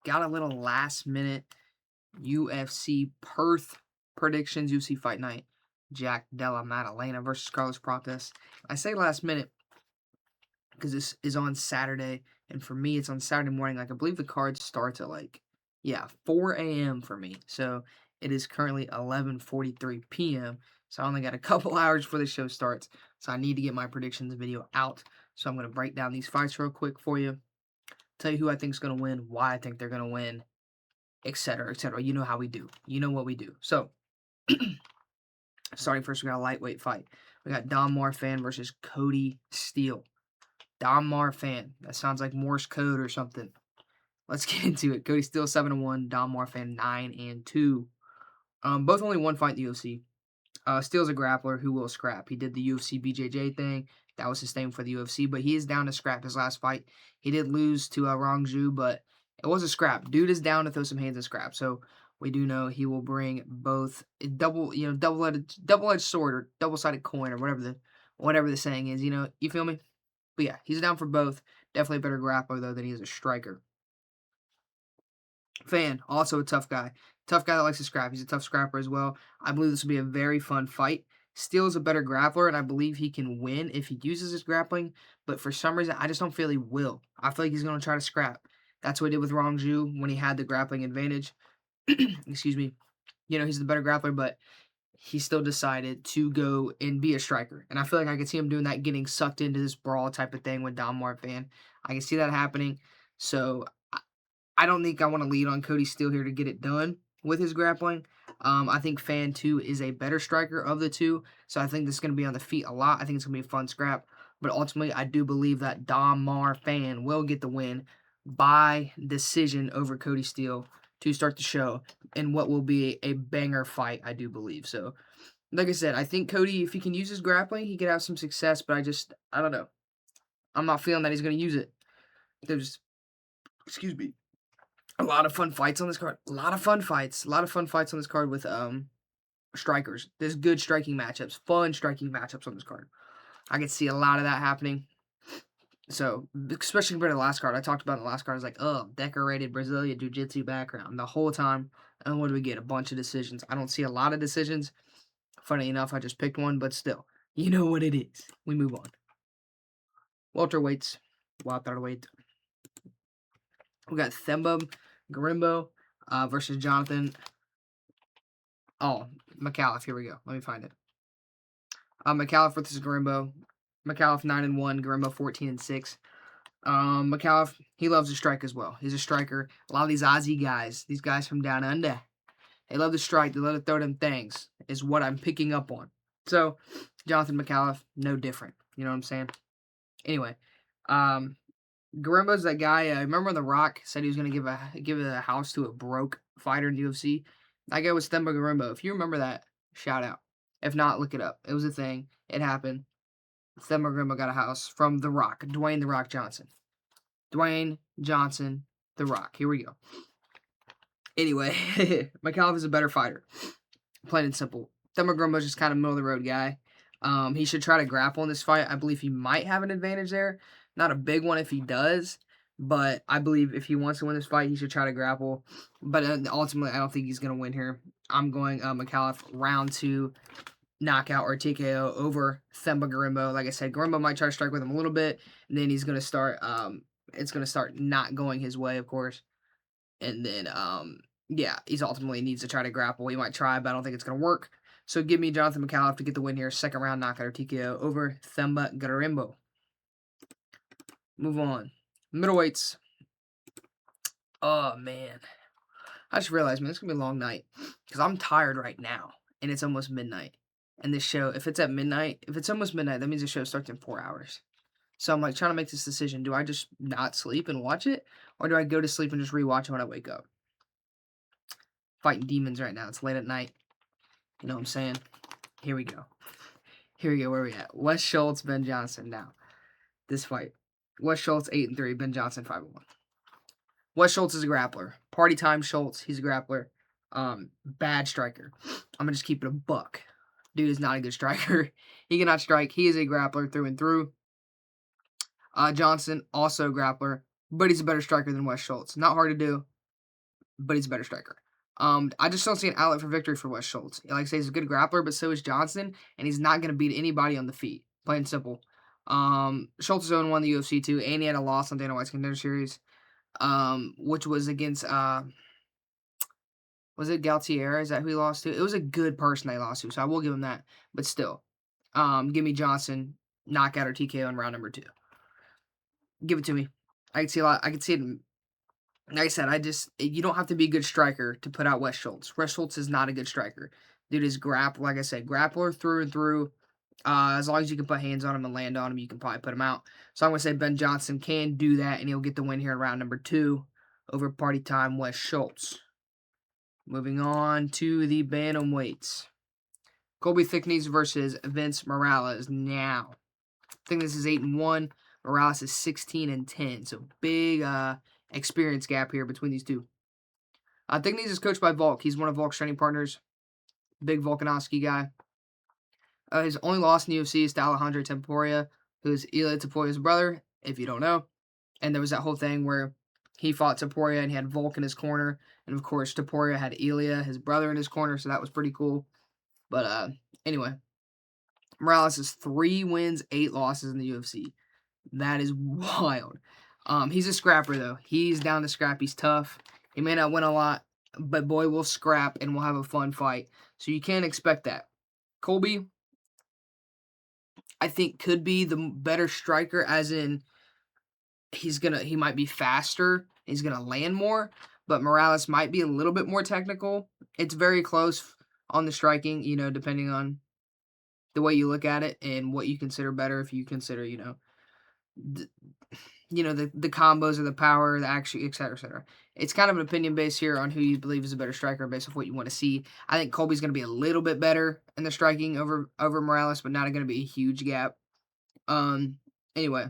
got a little last minute UFC Perth predictions. UFC Fight Night. Jack Della Maddalena versus Carlos Prates. I say last minute because this is on Saturday, and for me, it's on Saturday morning. Like, I believe the card starts at, like, yeah, 4 a.m. for me. So it is currently 11:43 p.m. So I only got a couple hours before the show starts. So I need to get my predictions video out. So I'm going to break down these fights real quick for you, tell you who I think is going to win, why I think they're going to win, etc., etc. You know how we do. You know what we do. So, starting first, we got a lightweight fight. We got Don Marfan versus Cody Steele. Don Marfan. That sounds like Morse code or something. Let's get into it. Cody Steele 7-1. Don Marfan 9-2. Both only one fight in the UFC. Steele's a grappler who will scrap. He did the UFC BJJ thing. That was his thing for the UFC, but he is down to scrap his last fight. He did lose to Rongju, but it was a scrap. Dude is down to throw some hands and scrap. So we do know he will bring both double-edged sword or double-sided coin or whatever the saying is. You feel me? But yeah, he's down for both. Definitely a better grappler though than he is a striker. Fan, also a tough guy. Tough guy that likes to scrap. He's a tough scrapper as well. I believe this will be a very fun fight. Steele's a better grappler, and I believe he can win if he uses his grappling. But for some reason, I just don't feel he will. I feel like he's going to try to scrap. That's what he did with Rongju when he had the grappling advantage. Excuse me. He's the better grappler, but he still decided to go and be a striker. And I feel like I could see him doing that, getting sucked into this brawl type of thing with Don Marfan. I can see that happening. So I don't think I want to lead on Cody Steele here to get it done with his grappling. I think Fan 2 is a better striker of the two, so I think this is going to be on the feet a lot. I think it's going to be a fun scrap, but ultimately I do believe that Don Marfan will get the win by decision over Cody Steele to start the show in what will be a banger fight, I do believe. So, like I said, I think Cody, if he can use his grappling, he could have some success, but I don't know. I'm not feeling that he's going to use it. Excuse me, a lot of fun fights on this card. A lot of fun fights. A lot of fun fights on this card with strikers. There's good striking matchups. Fun striking matchups on this card. I could see a lot of that happening. So, especially compared to the last card. I talked about in the last card. I was like, decorated Brazilian Jiu-Jitsu background the whole time. And what do we get? A bunch of decisions. I don't see a lot of decisions. Funny enough, I just picked one, but still. You know what it is. We move on. Welterweights. Welterweight. We got Themba Garimbo versus Jonathan. McAuliffe. Here we go. Let me find it. McAuliffe versus Garimbo. McAuliffe 9-1. Garimbo 14-6. McAuliffe, he loves to strike as well. He's a striker. A lot of these Aussie guys, these guys from down under, they love to strike. They love to throw them things, is what I'm picking up on. So, Jonathan McAuliffe, no different. You know what I'm saying? Anyway, Garimbo's that guy. Remember when The Rock said he was going to give a house to a broke fighter in the UFC? That guy was Themba Garimbo. If you remember that, shout out. If not, look it up. It was a thing. It happened. Themba Garimbo got a house from The Rock, Dwayne The Rock Johnson. Dwayne Johnson, The Rock. Here we go. Anyway, McAuliffe is a better fighter. Plain and simple. Themba Garimbo's just kind of middle of the road guy. He should try to grapple in this fight. I believe he might have an advantage there. Not a big one if he does, but I believe if he wants to win this fight, he should try to grapple. But ultimately, I don't think he's going to win here. I'm going McAuliffe round 2 knockout or TKO over Themba Garimbo. Like I said, Garimbo might try to strike with him a little bit, and then he's going to start. It's going to start not going his way, of course. And then, he's ultimately needs to try to grapple. He might try, but I don't think it's going to work. So give me Jonathan McAuliffe to get the win here. Second round knockout or TKO over Themba Garimbo. Move on. Middleweights. Oh, man. I just realized, man, it's going to be a long night. Because I'm tired right now. And it's almost midnight. And this show, if it's almost midnight, that means the show starts in 4 hours. So I'm like trying to make this decision. Do I just not sleep and watch it? Or do I go to sleep and just rewatch it when I wake up? Fighting demons right now. It's late at night. You know what I'm saying? Here we go. Where are we at? Wes Schultz, Ben Johnson. Now, this fight. Wes Schultz 8-3. Ben Johnson 5-1. Wes Schultz is a grappler. Party time Schultz. He's a grappler. Bad striker. I'm gonna just keep it a buck. Dude is not a good striker. He cannot strike. He is a grappler through and through. Johnson, also a grappler, but he's a better striker than Wes Schultz. Not hard to do. but he's a better striker. I just don't see an outlet for victory for Wes Schultz. Like I say, he's a good grappler, but so is Johnson, and he's not going to beat anybody on the feet. Plain and simple. Schultz is 0-1 the UFC too, and he had a loss on Dana White's Contender Series, which was against was it Galtier? Is that who he lost to? It was a good person they lost to, so I will give him that. But still, give me Johnson knockout or TKO in round number 2. Give it to me. I can see a lot. I can see it. Like I said, you don't have to be a good striker to put out Wes Schultz. Wes Schultz is not a good striker. Dude is like I said, grappler through and through. As long as you can put hands on him and land on him, you can probably put him out. So I'm going to say Ben Johnson can do that, and he'll get the win here in round number 2 over Party Time Wes Schultz. Moving on to the bantamweights. Colby Thicknesse versus Vince Morales. Now, I think this is 8-1. Morales is 16-10. So big experience gap here between these two. Thicknesse is coached by Volk. He's one of Volk's training partners. Big Volkanovski guy. His only loss in the UFC is to Alejandro Temporia, who's Ilia Toporia's brother, if you don't know. And there was that whole thing where he fought Topuria and he had Volk in his corner. And of course, Topuria had Ilia, his brother, in his corner, so that was pretty cool. But anyway, Morales is 3 wins, 8 losses in the UFC. That is wild. He's a scrapper, though. He's down to scrap. He's tough. He may not win a lot, but boy, we'll scrap and we'll have a fun fight. So you can't expect that. Colby, I think, could be the better striker, as in he might be faster, he's gonna land more, but Morales might be a little bit more technical. It's very close on the striking, depending on the way you look at it and what you consider better. If you consider, the combos or the power, the action, etc., etc. It's kind of an opinion based here on who you believe is a better striker based off what you want to see. I think Colby's going to be a little bit better in the striking over Morales, but not going to be a huge gap. Anyway,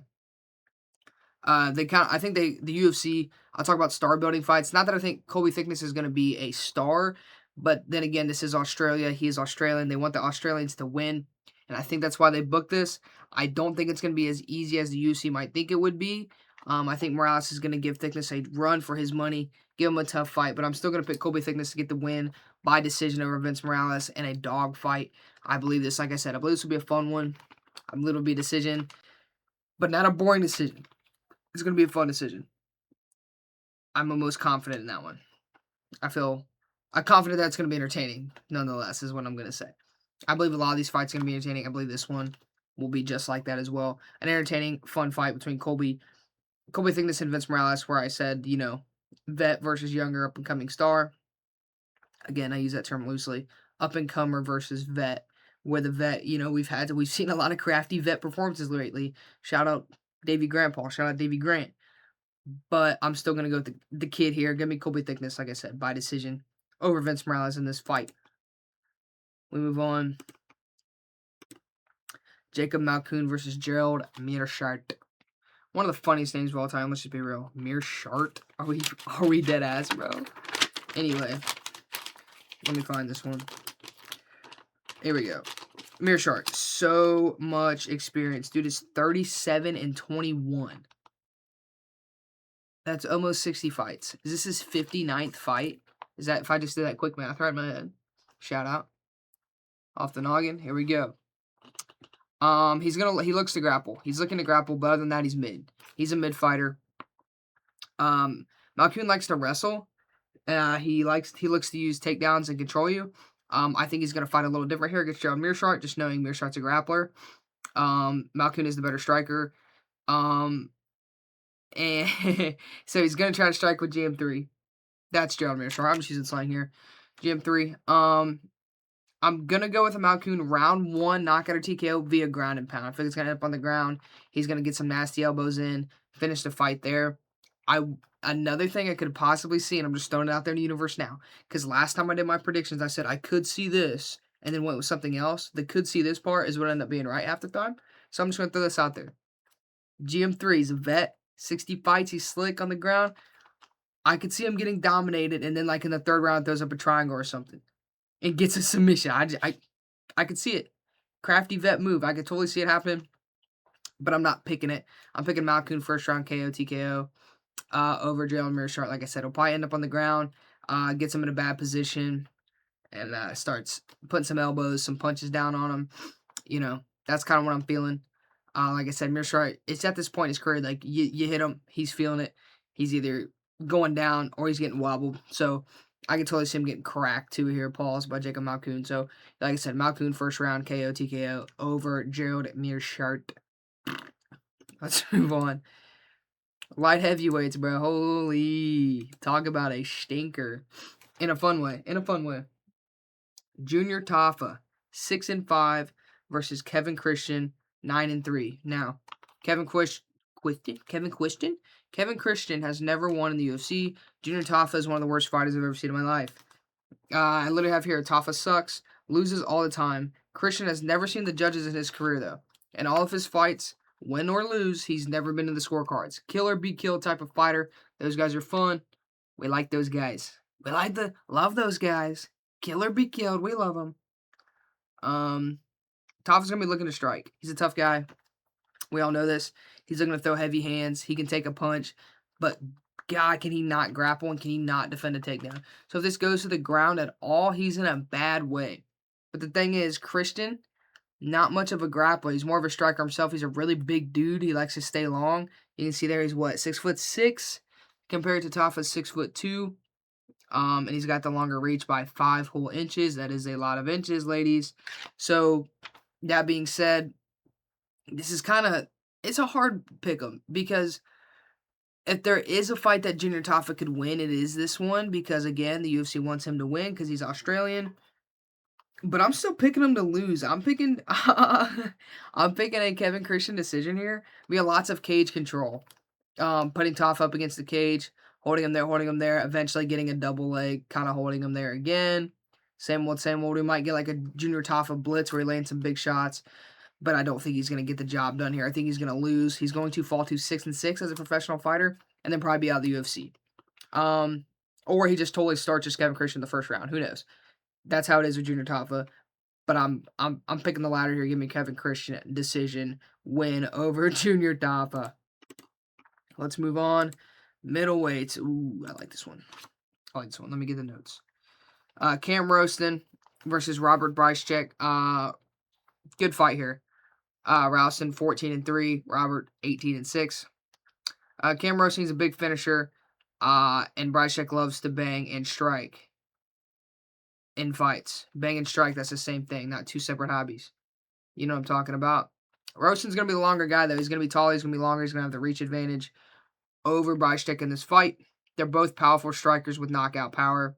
I think the UFC. I'll talk about star building fights. Not that I think Colby Thicknesse is going to be a star, but then again, this is Australia. He is Australian. They want the Australians to win, and I think that's why they booked this. I don't think it's going to be as easy as the UFC might think it would be. I think Morales is going to give Thicknesse a run for his money, give him a tough fight, but I'm still going to pick Colby Thicknesse to get the win by decision over Vince Morales in a dog fight. I believe this, like I said, I believe this will be a fun one. I believe it'll be a decision, but not a boring decision. It's going to be a fun decision. I'm most confident in that one. I'm confident that it's going to be entertaining, nonetheless, is what I'm going to say. I believe a lot of these fights are going to be entertaining. I believe this one will be just like that as well. An entertaining, fun fight between Colby Thicknesse and Vince Morales, where I said, vet versus younger up-and-coming star. Again, I use that term loosely. Up-and-comer versus vet, where the vet, we've seen a lot of crafty vet performances lately. Shout out Davey Grandpa. Shout out Davey Grant. But I'm still going to go with the kid here. Give me Colby Thicknesse, like I said, by decision over Vince Morales in this fight. We move on. Jacob Malkoun versus Gerald Meerschaert. One of the funniest names of all time. Let's just be real. Meerschaert? Are we dead ass, bro? Anyway, let me find this one. Here we go. Meerschaert. So much experience. Dude is 37-21. That's almost 60 fights. Is this his 59th fight? Is that, if I just did that quick math right in my head? Shout out. Off the noggin. Here we go. He looks to grapple. He's looking to grapple, but other than that, he's mid. He's a mid fighter. Malkoun likes to wrestle. He looks to use takedowns and control you. I think he's gonna fight a little different here against Gerald Meerschaert, just knowing Meerschaert's a grappler. Malkoun is the better striker. And so he's gonna try to strike with GM3. That's Gerald Meerschaert. I'm just using slang here. GM3. I'm going to go with a Malkoun round 1 knockout or TKO via ground and pound. I think it's going to end up on the ground. He's going to get some nasty elbows in, finish the fight there. Another thing I could possibly see, and I'm just throwing it out there in the universe now, because last time I did my predictions, I said I could see this, and then went with something else. The could see this part is what ended up being right half the time. So I'm just going to throw this out there. GM3, he's a vet, 60 fights, he's slick on the ground. I could see him getting dominated, and then like in the 3rd round, throws up a triangle or something. And gets a submission. I could see it. Crafty vet move. I could totally see it happening. But I'm not picking it. I'm picking Malkoun first round KO, TKO over Gerald Meerschaert. Like I said, he'll probably end up on the ground. gets him in a bad position, and starts putting some elbows, some punches down on him. You know, that's kind of what I'm feeling. Like I said, Mearshart, it's at this point in his career, like, you hit him, he's feeling it. He's either going down or he's getting wobbled. So I can totally see him getting cracked too here, pause by Jacob Malkoon. So, like I said, Malkoon first round KO, TKO over Gerald Mearshart. Let's move on. Light heavyweights, bro. Holy. Talk about a stinker. In a fun way. In a fun way. Junior Tafa, 6-5 versus Kevin Christian, 9-3. Now, Kevin Christian has never won in the UFC. Junior Tafa is one of the worst fighters I've ever seen in my life. I literally have here, Tafa sucks, loses all the time. Christian has never seen the judges in his career, though. In all of his fights, win or lose, he's never been to the scorecards. Kill or be killed type of fighter. Those guys are fun. We like those guys. Love those guys. Kill or be killed. We love him. Tafa's going to be looking to strike. He's a tough guy. We all know this. He's looking to throw heavy hands. He can take a punch. But, God, can he not grapple and can he not defend a takedown? So if this goes to the ground at all, he's in a bad way. But the thing is, Christian, not much of a grappler. He's more of a striker himself. He's a really big dude. He likes to stay long. You can see there he's, 6'6", compared to Tafa's 6'2". And he's got the longer reach by 5 whole inches. That is a lot of inches, ladies. So, that being said, this is it's a hard pick'em because if there is a fight that Junior Tafa could win, it is this one because, again, the UFC wants him to win because he's Australian. But I'm still picking him to lose. I'm picking a Kevin Christian decision here. We have lots of cage control. Putting Tafa up against the cage, holding him there, eventually getting a double leg, kind of holding him there again. Same old. We might get like a Junior Tafa blitz where he lands some big shots, but I don't think he's going to get the job done here. I think he's going to lose. He's going to fall to 6-6 as a professional fighter, and then probably be out of the UFC. Or he just totally starts as Kevin Christian in the first round. Who knows? That's how it is with Junior Tafa. But I'm picking the latter here. Give me Kevin Christian decision win over Junior Tafa. Let's move on. Middleweights. Ooh, I like this one. Let me get the notes. Cam Roston versus Robert Brycecheck. Good fight here. Rowson 14-3. Robert 18-6. Cam Roston's a big finisher. And Brycecheck loves to bang and strike in fights. Bang and strike, that's the same thing. Not two separate hobbies. You know what I'm talking about. Roston's going to be the longer guy, though. He's going to be taller. He's going to be longer. He's going to have the reach advantage over Brycecheck in this fight. They're both powerful strikers with knockout power.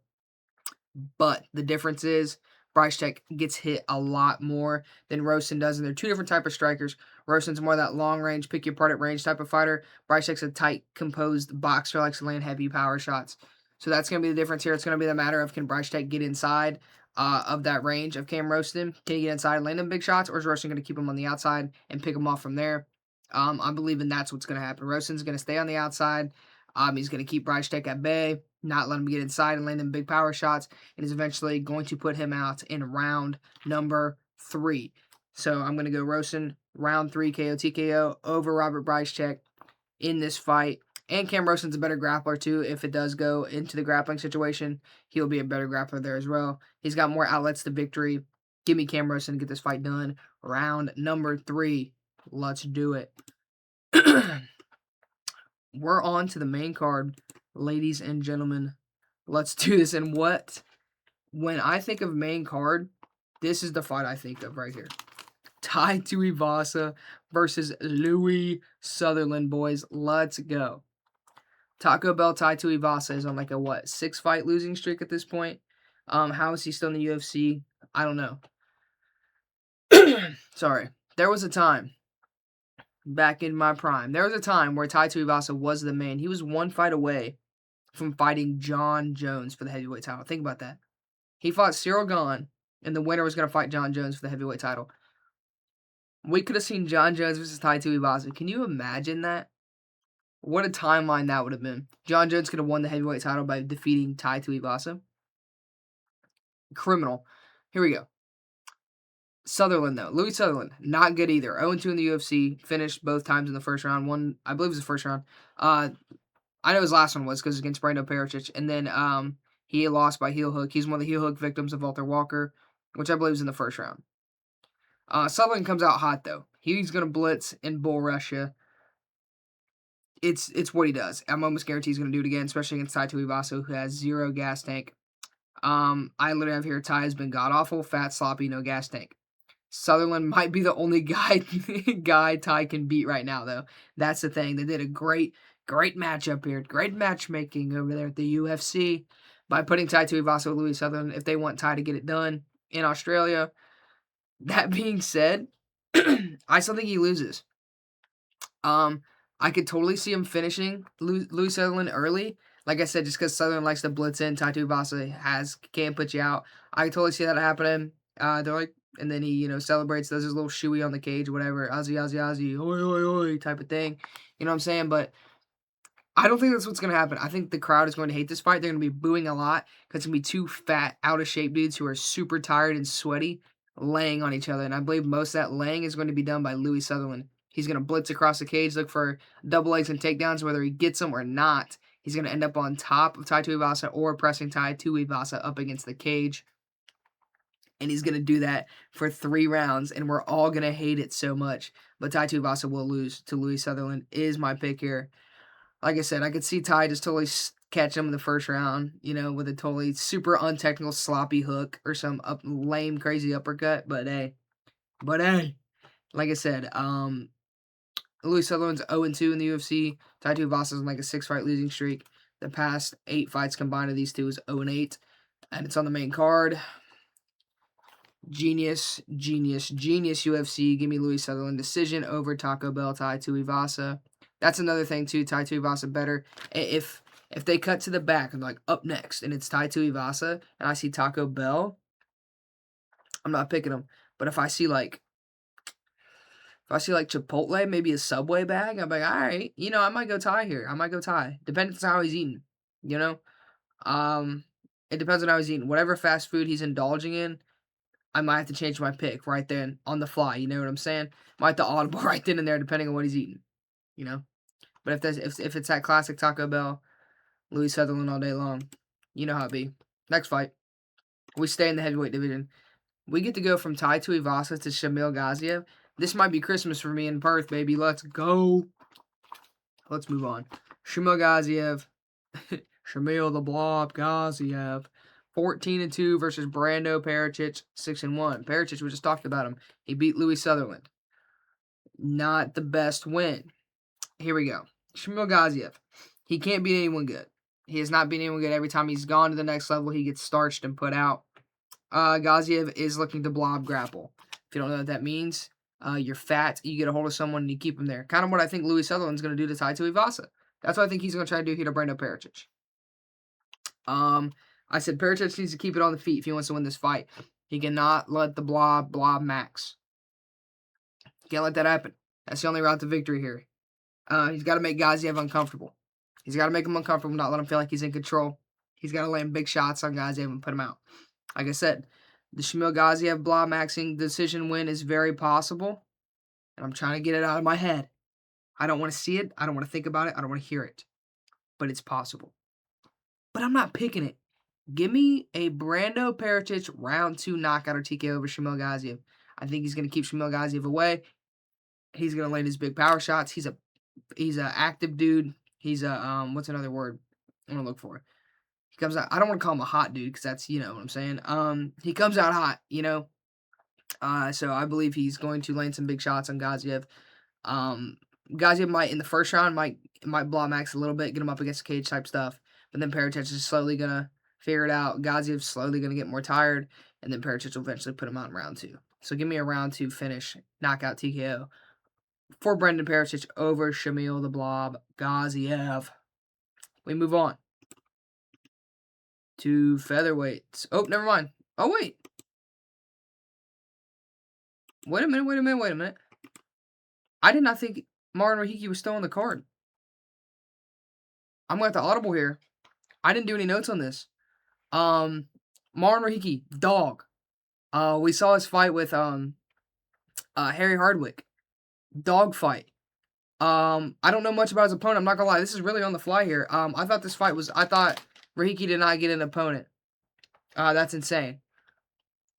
But the difference is Brycecheck gets hit a lot more than Roston does. And they're two different type of strikers. Roston's more that long range, pick your part at range type of fighter. Brycecheck's a tight, composed boxer, likes to land heavy power shots. So that's going to be the difference here. It's going to be the matter of can Brycecheck get inside of that range of Cam Roston? Can he get inside and land them big shots? Or is Roston going to keep him on the outside and pick him off from there? I'm believing that's what's going to happen. Roston's going to stay on the outside. He's going to keep Brycecheck at bay, not let him get inside and land them big power shots, and is eventually going to put him out in round number 3. So I'm going to go Roston, round 3 KO TKO over Robert Brycecheck in this fight. And Cam Roston's a better grappler, too. If it does go into the grappling situation, he'll be a better grappler there as well. He's got more outlets to victory. Give me Cam Roston to get this fight done. Round number 3. Let's do it. We're on to the main card, ladies and gentlemen. Let's do this. And when I think of main card, this is the fight I think of right here. Tai Tuivasa versus Louis Sutherland, boys. Let's go. Taco Bell Tai Tuivasa is on like a 6-fight losing streak at this point. How is he still in the UFC? I don't know. Sorry. There was a time back in my prime. There was a time where Tai Tuivasa was the man. He was one fight away from fighting John Jones for the heavyweight title. Think about that. He fought Cyril Gane, and the winner was going to fight John Jones for the heavyweight title. We could have seen John Jones versus Tai Tuivasa. Can you imagine that? What a timeline that would have been. John Jones could have won the heavyweight title by defeating Tai Tuivasa. Criminal. Here we go. Sutherland, though. Louis Sutherland, not good either. 0-2 in the UFC. Finished both times in the first round. One, I believe it was the first round. I know his last one was because against Brando Pericic. And then He lost by heel hook. He's one of the heel hook victims of Walter Walker, which I believe is in the first round. Sutherland comes out hot, though. He's going to blitz and bull rush you. It's what he does. I'm almost guaranteed he's going to do it again, especially against Tai Tuivasa, who has 0 gas tank. I literally have here Tai has been god-awful, fat, sloppy, no gas tank. Sutherland might be the only guy Tai can beat right now, though. That's the thing. They did a great matchup here. Great matchmaking over there at the UFC by putting Tai Tuivasa with Louis Sutherland if they want Tai to get it done in Australia. That being said, I still think he loses. I could totally see him finishing Louis Sutherland early. Like I said, just because Sutherland likes to blitz in, Tai Tuivasa can't put you out. I can totally see that happening. They're like, and then he, celebrates, does his little shoey on the cage, whatever, Ozzy, Ozzy, Ozzy, oi, oi, oi, type of thing. You know what I'm saying? But I don't think that's what's going to happen. I think the crowd is going to hate this fight. They're going to be booing a lot because it's going to be two fat, out-of-shape dudes who are super tired and sweaty laying on each other. And I believe most of that laying is going to be done by Louis Sutherland. He's going to blitz across the cage, look for double legs and takedowns, whether he gets them or not. He's going to end up on top of Tai Tuivasa or pressing Tai Tuivasa up against the cage. And he's going to do that for 3 rounds, and we're all going to hate it so much. But Tai Tuivasa will lose to Louis Sutherland is my pick here. Like I said, I could see Tai just totally catch him in the first round, with a totally super untechnical sloppy hook or some lame, crazy uppercut. But hey, like I said, Louis Sutherland's 0-2 in the UFC. Tai Tuivasa's on like a 6-fight losing streak. The past 8 fights combined of these two is 0-8. And it's on the main card. Genius UFC. Give me Louis Sutherland decision over Taco Bell Tai Tuivasa. That's another thing too. Tai Tuivasa better. If they cut to the back and like up next and it's Tai Tuivasa and I see Taco Bell, I'm not picking him. But if I see like Chipotle, maybe a Subway bag, I'm like, all right, I might go Tai here. I might go Tai. Depends on how he's eating, It depends on how he's eating. Whatever fast food he's indulging in, I might have to change my pick right then on the fly. You know what I'm saying? Might have to audible right then and there, depending on what he's eating. But if it's that classic Taco Bell, Louis Sutherland all day long, you know how it be. Next fight, we stay in the heavyweight division. We get to go from Tai Tuivasa to Shamil Gaziev. This might be Christmas for me in Perth, baby. Let's go. Let's move on. Shamil Gaziev. Shamil the Blob Gaziev. 14-2 versus Brando Pericic, 6-1. Pericic, we just talked about him. He beat Louis Sutherland. Not the best win. Here we go. Shamil Gaziev. He can't beat anyone good. He has not beaten anyone good. Every time he's gone to the next level, he gets starched and put out. Gaziev is looking to blob grapple. If you don't know what that means, you're fat, you get a hold of someone, and you keep him there. Kind of what I think Louis Sutherland's going to do to Tai Tuivasa. That's what I think he's going to try to do here to Brando Pericic. I said Pericic needs to keep it on the feet if he wants to win this fight. He cannot let the blob max. Can't let that happen. That's the only route to victory here. He's got to make Gaziev uncomfortable. He's got to make him uncomfortable, not let him feel like he's in control. He's got to land big shots on Gaziev and put him out. Like I said, the Shamil Gaziev blob maxing decision win is very possible. And I'm trying to get it out of my head. I don't want to see it. I don't want to think about it. I don't want to hear it. But it's possible. But I'm not picking it. Give me a Brando Pericic round 2 knockout or TKO over Shamil Gaziev. I think he's going to keep Shamil Gaziev away. He's going to land his big power shots. He's a active dude. He's a what's another word I'm going to look for? He comes out. I don't want to call him a hot dude because that's, what I'm saying. He comes out hot, So I believe he's going to land some big shots on Gaziev. Gaziev might in the first round might blob max a little bit, get him up against the cage type stuff. But then Pericic is slowly gonna figure it out. Gaziev's slowly gonna get more tired, and then Pericic will eventually put him out in round 2. So give me a round 2 finish, knockout TKO for Brendan Pericic over Shamil the Blob Gaziev. We move on to featherweights. Oh, never mind. Oh, wait. Wait a minute. I did not think Martin Rahiki was still on the card. I'm going to have to audible here. I didn't do any notes on this. Martin Rahiki, dog. We saw his fight with Harry Hardwick. Dog fight. I don't know much about his opponent. I'm not gonna lie. This is really on the fly here. I thought Rahiki did not get an opponent. That's insane.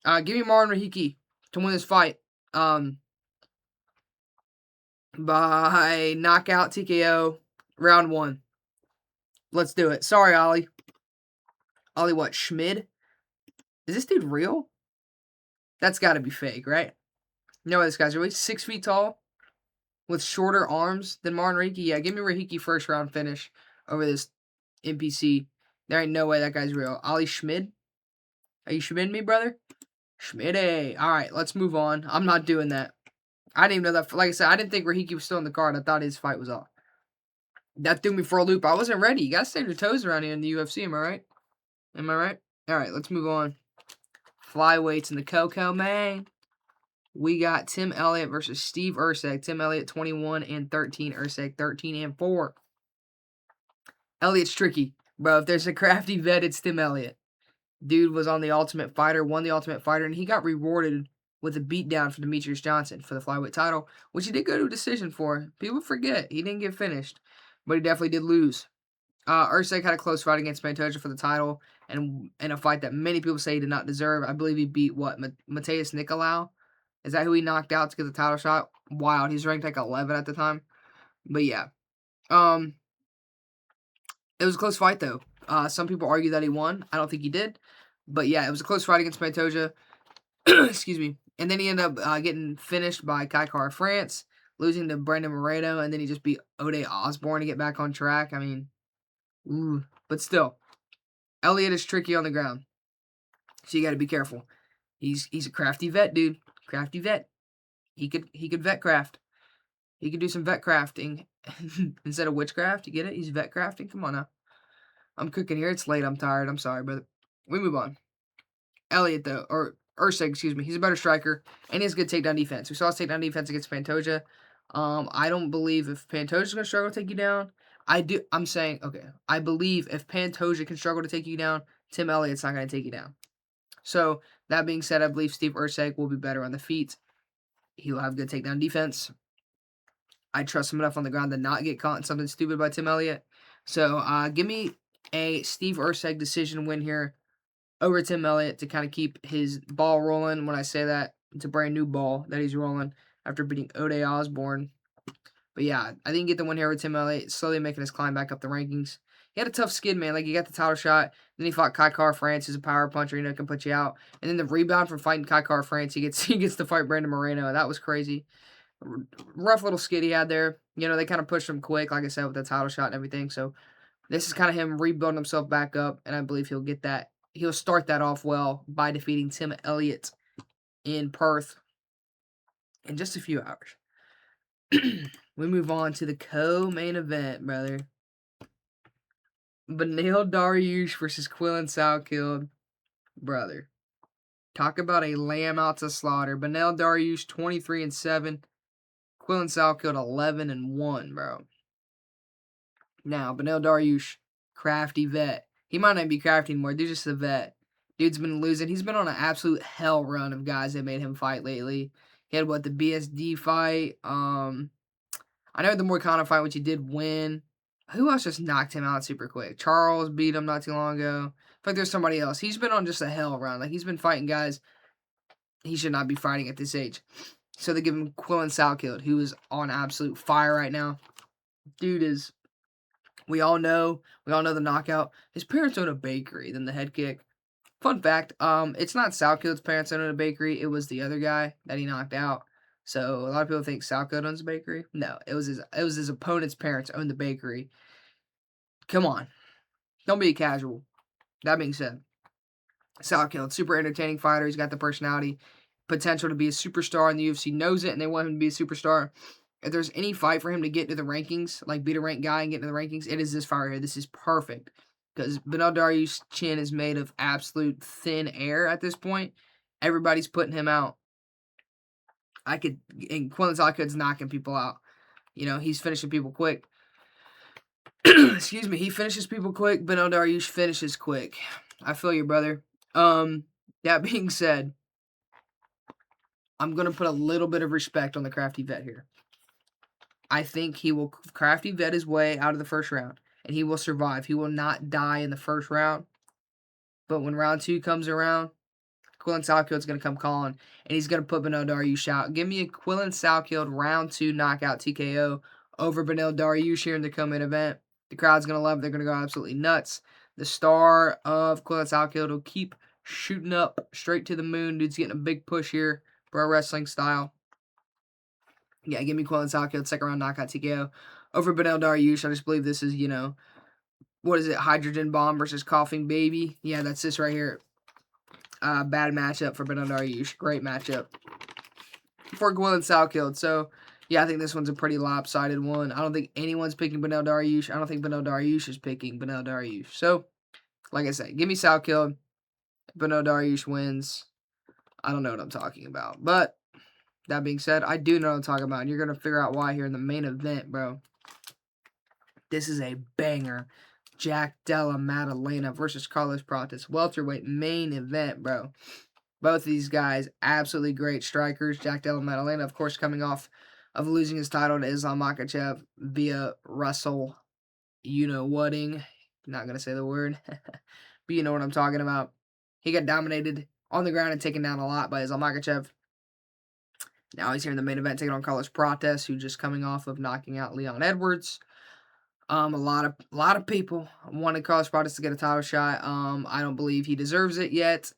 Give me Marlon Rahiki to win this fight. By knockout TKO, round 1. Let's do it. Sorry, Ollie. Ollie what, Schmid? Is this dude real? That's got to be fake, right? No, this guy's really 6 feet tall with shorter arms than Marlon Rahiki. Yeah, give me Rahiki first round finish over this NPC. There ain't no way that guy's real. Ollie Schmid? Are you Schmid me, brother? Schmid. All right, let's move on. I'm not doing that. I didn't even know that. Like I said, I didn't think Rahiki was still in the card. I thought his fight was off. That threw me for a loop. I wasn't ready. You got to stay on your toes around here in the UFC. Am I right? Am I right? All right, let's move on. Flyweights in the Coco, man. We got Tim Elliott versus Steve Erceg. Tim Elliott 21-13. Erceg 13-4. Elliott's tricky. Bro, if there's a crafty vet, it's Tim Elliott. Dude was on The Ultimate Fighter, won The Ultimate Fighter, and he got rewarded with a beatdown for Demetrius Johnson for the flyweight title, which he did go to a decision for. People forget. He didn't get finished, but he definitely did lose. Erceg had a close fight against Pantoja for the title, and in a fight that many people say he did not deserve. I believe he beat, Mateus Nicolau? Is that who he knocked out to get the title shot? Wild. He's ranked like 11 at the time. But yeah. It was a close fight, though. Some people argue that he won. I don't think he did. But yeah, it was a close fight against Pantoja. Excuse me. And then he ended up getting finished by Kai Kara-France, losing to Brandon Moreno, and then he just beat Ode Osborne to get back on track. I mean, ooh. But still, Elliott is tricky on the ground. So you got to be careful. He's a crafty vet, dude. Crafty vet. He could vet craft. He could do some vet crafting instead of witchcraft. You get it? He's vet crafting. Come on now. I'm cooking here. It's late. I'm tired. I'm sorry, brother. We move on. Elliott, though, or Erceg, excuse me. He's a better striker, and he has good takedown defense. We saw his takedown defense against Pantoja. I don't believe if Pantoja's going to struggle to take you down, I'm saying, okay, I believe if Pantoja can struggle to take you down, Tim Elliott's not going to take you down. So, that being said, I believe Steve Erceg will be better on the feet. He will have good takedown defense. I trust him enough on the ground to not get caught in something stupid by Tim Elliott. So, give me a Steve Erceg decision win here over Tim Elliott to kind of keep his ball rolling. When I say that, it's a brand new ball that he's rolling after beating Ode Osborne. But yeah, I didn't get the win here with Tim Elliott, slowly making his climb back up the rankings. He had a tough skid, man. Like, he got the title shot. Then he fought Kai Kara-France, who's a power puncher, can put you out. And then the rebound from fighting Kai Kara-France, he gets to fight Brandon Moreno. That was crazy. Rough little skid he had there. They kind of pushed him quick, like I said, with the title shot and everything. So this is kind of him rebuilding himself back up, and I believe he'll get that. He'll start that off well by defeating Tim Elliott in Perth in just a few hours. We move on to the co-main event, brother. Beneil Dariush versus Quillan Salkeld. Brother. Talk about a lamb out to slaughter. Beneil Dariush 23-7. Quillan Salkeld 11-1, bro. Now, Beneil Dariush, crafty vet. He might not be crafty anymore. Dude's just a vet. Dude's been losing. He's been on an absolute hell run of guys that made him fight lately. He had, the BSD fight. I know the Moicano fight, which he did win. Who else just knocked him out super quick? Charles beat him not too long ago. I think there's somebody else. He's been on just a hell run. Like, he's been fighting guys he should not be fighting at this age. So they give him Quillan Salkeld, who is on absolute fire right now. Dude is... We all know the knockout. His parents own a bakery, then the head kick. Fun fact, it's not Salkeld's parents own a bakery. It was the other guy that he knocked out. So a lot of people think Salkeld owns a bakery. No, it was his opponent's parents owned the bakery. Come on. Don't be a casual. That being said, Salkeld, super entertaining fighter. He's got the personality, potential to be a superstar in the UFC, knows it, and they want him to be a superstar. If there's any fight for him to get to the rankings, like beat a ranked guy and get into the rankings, it is this fight here. This is perfect. Because Beneil Dariush's chin is made of absolute thin air at this point. Everybody's putting him out. And Quillan Salkeld's knocking people out. He's finishing people quick. Excuse me. He finishes people quick. Beneil Dariush finishes quick. I feel you, brother. That being said, I'm going to put a little bit of respect on the crafty vet here. I think he will crafty vet his way out of the first round. and he will survive. He will not die in the first round. But when round 2 comes around, Quillen Salkild's going to come calling, and he's going to put Beneil Dariush out. Give me a Quillen Salkild round 2 knockout TKO over Beneil Dariush here in the co-main event. The crowd's going to love it. They're going to go absolutely nuts. The star of Quillen Salkild will keep shooting up straight to the moon. Dude's getting a big push here, pro wrestling style. Yeah, give me Quillen Salkild, second round knockout TKO over Beneil Dariush. I just believe this is, what is it, Hydrogen Bomb versus Coughing Baby? Yeah, that's this right here. Bad matchup for Beneil Dariush. Great matchup for Quillen Salkild. So, yeah, I think this one's a pretty lopsided one. I don't think anyone's picking Beneil Dariush. I don't think Beneil Dariush is picking Beneil Dariush. So, like I said, give me Salkild. Beneil Dariush wins. I don't know what I'm talking about. But, that being said, I do know what I'm talking about. And you're going to figure out why here in the main event, bro. This is a banger. Jack Della Maddalena versus Carlos Prates. Welterweight main event, bro. Both of these guys, absolutely great strikers. Jack Della Maddalena, of course, coming off of losing his title to Islam Makhachev via Russell, you-know-whatting. Not going to say the word, but you know what I'm talking about. He got dominated on the ground and taken down a lot by Islam Makhachev. Now he's here in the main event taking on Carlos Prates, who's just coming off of knocking out Leon Edwards. A lot of people wanted Carlos Prates to get a title shot. I don't believe he deserves it yet.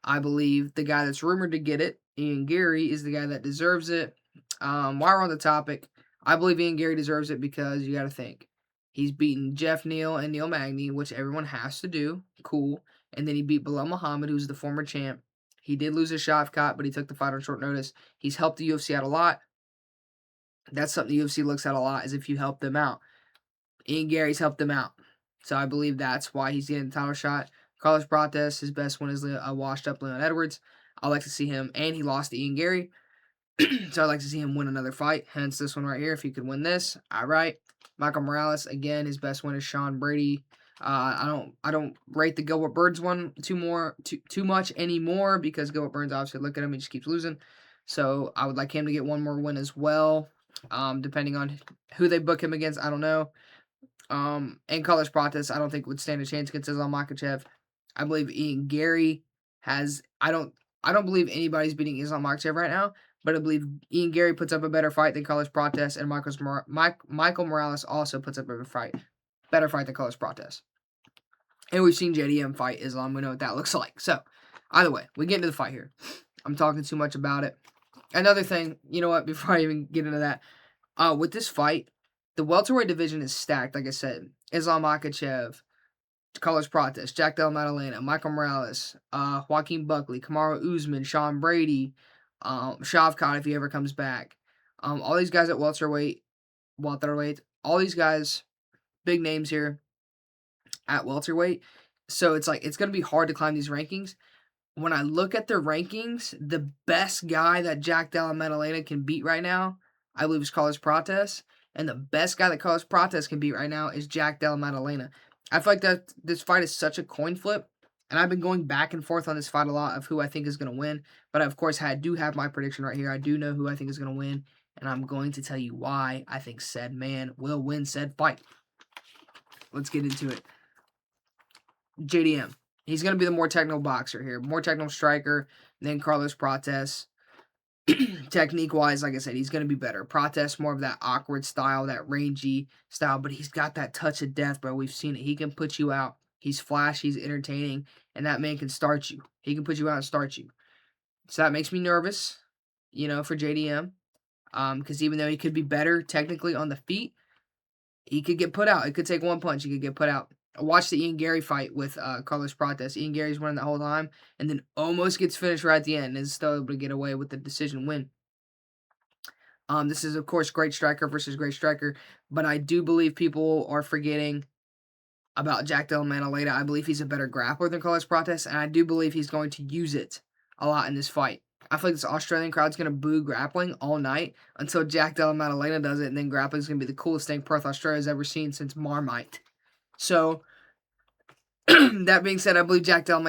I believe the guy that's rumored to get it, Ian Gary, is the guy that deserves it. While we're on the topic, I believe Ian Gary deserves it because you got to think. He's beaten Jeff Neal and Neil Magny, which everyone has to do. Cool. And then he beat Bilal Muhammad, who's the former champ. He did lose a Shavkat, but he took the fight on short notice. He's helped the UFC out a lot. That's something the UFC looks at a lot, is if you help them out. Ian Gary's helped them out. So I believe that's why he's getting the title shot. Carlos Prates, his best one is a washed-up Leon Edwards. I like to see him, and he lost to Ian Gary. So I'd like to see him win another fight. Hence this one right here. If he could win this, all right. Michael Morales, again, his best win is Sean Brady. I don't rate the Gilbert Burns one too much anymore because Gilbert Burns, obviously, look at him, he just keeps losing. So I would like him to get one more win as well. Depending on who they book him against, I don't know. And Carlos Prates, I don't think would stand a chance against Islam Makhachev. I believe Ian Gary has. I don't believe anybody's beating Islam Makhachev right now, but I believe Ian Gary puts up a better fight than Carlos Prates, and Michael Morales also puts up a better fight than Carlos Prates. And we've seen JDM fight Islam. We know what that looks like. So, either way, we get into the fight here. I'm talking too much about it. Another thing, you know what? Before I even get into that, with this fight, the welterweight division is stacked. Like I said, Islam Makhachev, Carlos Prates, Jack Della Maddalena, Michael Morales, Joaquin Buckley, Kamaru Usman, Sean Brady, Shavkat if he ever comes back. All these guys at welterweight, all these guys, big names here at welterweight. So it's going to be hard to climb these rankings. When I look at the rankings, the best guy that Jack Della Maddalena can beat right now, I believe, is Carlos Prates. And the best guy that Carlos Prates can beat right now is Jack Della Maddalena. I feel like that this fight is such a coin flip. And I've been going back and forth on this fight a lot of who I think is going to win. But I, of course, do have my prediction right here. I do know who I think is going to win. And I'm going to tell you why I think said man will win said fight. Let's get into it. JDM. He's going to be the more technical boxer here. More technical striker than Carlos Prates. Technique-wise, like I said, he's going to be better. Prates, more of that awkward style, that rangy style, but he's got that touch of death, bro. We've seen it. He can put you out. He's flashy, he's entertaining, and that man can start you. He can put you out and start you. So that makes me nervous, for JDM, because even though he could be better technically on the feet, he could get put out. It could take one punch. He could get put out. Watch the Ian Gary fight with Carlos Prates. Ian Gary's winning the whole time and then almost gets finished right at the end and is still able to get away with the decision win. This is, of course, great striker versus great striker, but I do believe people are forgetting about Jack Della Maddalena. I believe he's a better grappler than Carlos Prates, and I do believe he's going to use it a lot in this fight. I feel like this Australian crowd's going to boo grappling all night until Jack Della Maddalena does it, and then grappling's going to be the coolest thing Perth, Australia's ever seen since Marmite. So, that being said, I believe Jack Della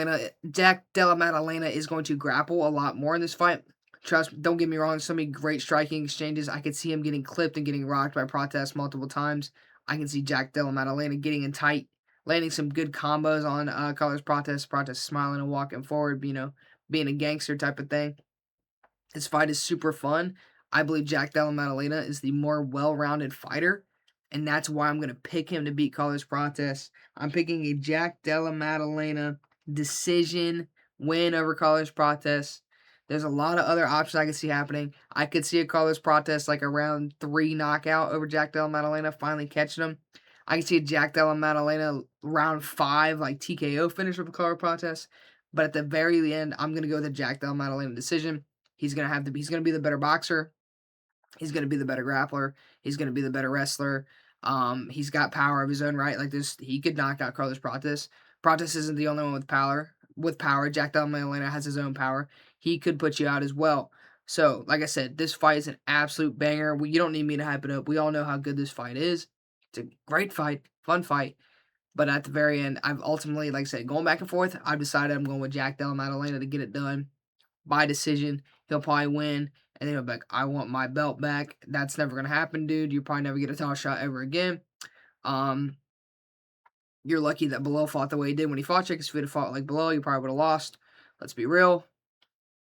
Maddalena is going to grapple a lot more in this fight. Trust me, don't get me wrong, so many great striking exchanges. I could see him getting clipped and getting rocked by Prates multiple times. I can see Jack Della Maddalena getting in tight, landing some good combos on Carlos Prates. Prates smiling and walking forward, being a gangster type of thing. This fight is super fun. I believe Jack Della Maddalena is the more well-rounded fighter, and that's why I'm going to pick him to beat Carlos Prates. I'm picking a Jack Della Maddalena decision win over Carlos Prates. There's a lot of other options I can see happening. I could see a Carlos Prates like a round 3 knockout over Jack Della Maddalena, finally catching him. I can see a Jack Della Maddalena round 5 like TKO finish with Carlos Prates. But at the very end, I'm going to go with a Jack Della Maddalena decision. He's gonna be the better boxer. He's gonna be the better grappler. He's gonna be the better wrestler. He's got power of his own right. Like this, he could knock out Carlos Prates. Prates isn't the only one with power. Jack Della Maddalena has his own power. He could put you out as well. So, like I said, this fight is an absolute banger. You don't need me to hype it up. We all know how good this fight is. It's a great fight, fun fight. But at the very end, I've ultimately, like I said, going back and forth, I've decided I'm going with Jack Della Maddalena to get it done by decision. He'll probably win, and then he'll be like, I want my belt back. That's never going to happen, dude. You probably never get a title shot ever again. You're lucky that Bilal fought the way he did when he fought you, because if he'd have fought like Bilal, you probably would have lost. Let's be real.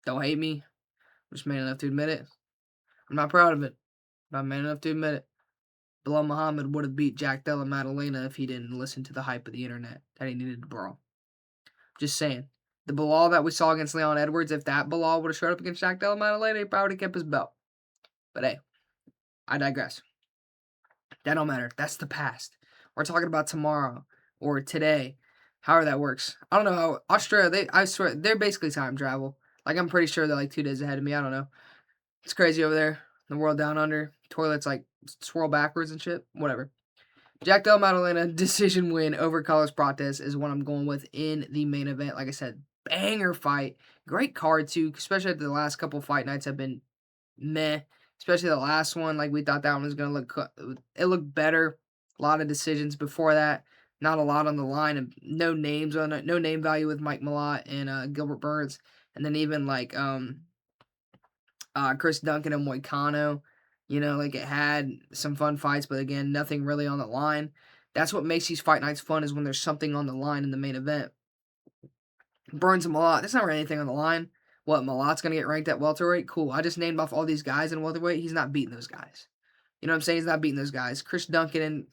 Don't hate me. I'm just man enough to admit it. I'm not proud of it, but I'm man enough to admit it. Bilal Muhammad would have beat Jack Della Maddalena if he didn't listen to the hype of the internet that he needed to borrow. Just saying. The Bilal that we saw against Leon Edwards, if that Bilal would have showed up against Jack Della Maddalena, he probably would have kept his belt. But hey, I digress. That don't matter. That's the past. We're talking about tomorrow or today, however that works. I don't know how Australia, I swear, they're basically time travel. Like, I'm pretty sure they're like 2 days ahead of me. I don't know. It's crazy over there. The world down under. Toilets like swirl backwards and shit. Whatever. Jack Della Maddalena decision win over Carlos Prates is what I'm going with in the main event. Like I said, banger fight. Great card, too, especially after the last couple fight nights have been meh. Especially the last one. Like, we thought that one was going to look... It looked better. A lot of decisions before that. Not a lot on the line. And no names on it. No name value with Mike Malott and Gilbert Burns. And then even, like, Chris Duncan and Moicano. You know, like, it had some fun fights, but again, nothing really on the line. That's what makes these fight nights fun, is when there's something on the line in the main event. Burns and Malott, there's not really anything on the line. What, Malott's going to get ranked at welterweight? Cool. I just named off all these guys in welterweight. He's not beating those guys. You know what I'm saying? He's not beating those guys. Chris Duncan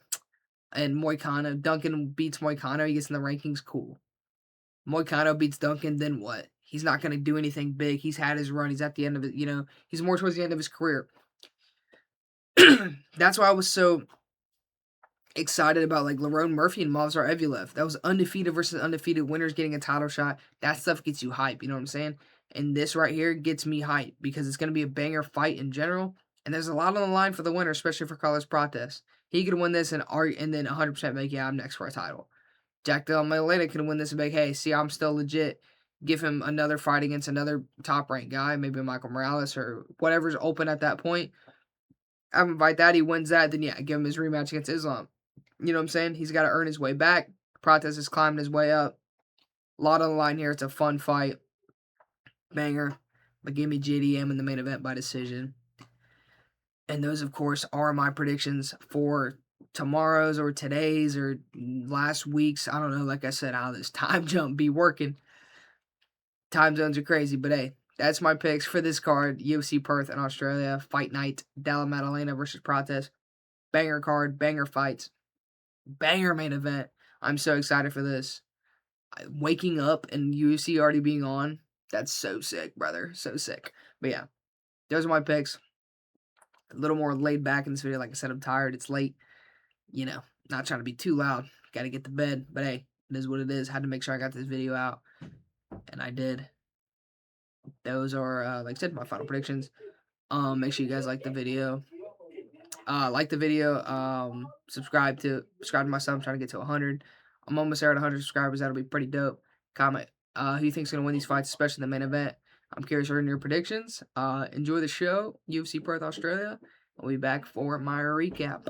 and Moicano. Duncan beats Moicano. He gets in the rankings. Cool. Moicano beats Duncan, then what? He's not going to do anything big. He's had his run. He's at the end of it. You know, he's more towards the end of his career. That's why I was so excited about like Lerone Murphy and Movsar Evloev. That was undefeated versus undefeated winners getting a title shot. That stuff gets you hype, you know what I'm saying? And this right here gets me hype because it's going to be a banger fight in general. And there's a lot on the line for the winner, especially for Carlos Prates. He could win this and then 100% make, yeah, I'm next for a title. Jack Della Maddalena could win this and be like, hey, see, I'm still legit. Give him another fight against another top-ranked guy, maybe Michael Morales or whatever's open at that point. Have him fight that. He wins that, then yeah, give him his rematch against Islam. You know what I'm saying? He's got to earn his way back. Prates is climbing his way up. A lot on the line here. It's a fun fight. Banger. But give me JDM in the main event by decision. And those, of course, are my predictions for tomorrow's or today's or last week's. I don't know, like I said, how this time jump be working. Time zones are crazy, but hey, that's my picks for this card. UFC Perth in Australia. Fight night. Della Maddalena versus Prates. Banger card. Banger fights. Banger main event. I'm so excited for this. Waking up and UFC already being on. That's so sick, brother. So sick. But yeah, those are my picks. A little more laid back in this video. Like I said, I'm tired. It's late. You know, not trying to be too loud. Got to get to bed. But hey, it is what it is. Had to make sure I got this video out. And I did. Those are, like I said, my final predictions. Make sure you guys like the video. Subscribe to my son. I'm trying to get to 100. I'm almost there at 100 subscribers. That'll be pretty dope. Comment who you think's gonna win these fights, especially the main event. I'm curious to hear your predictions. Enjoy the show, UFC Perth Australia. I'll be back for my recap.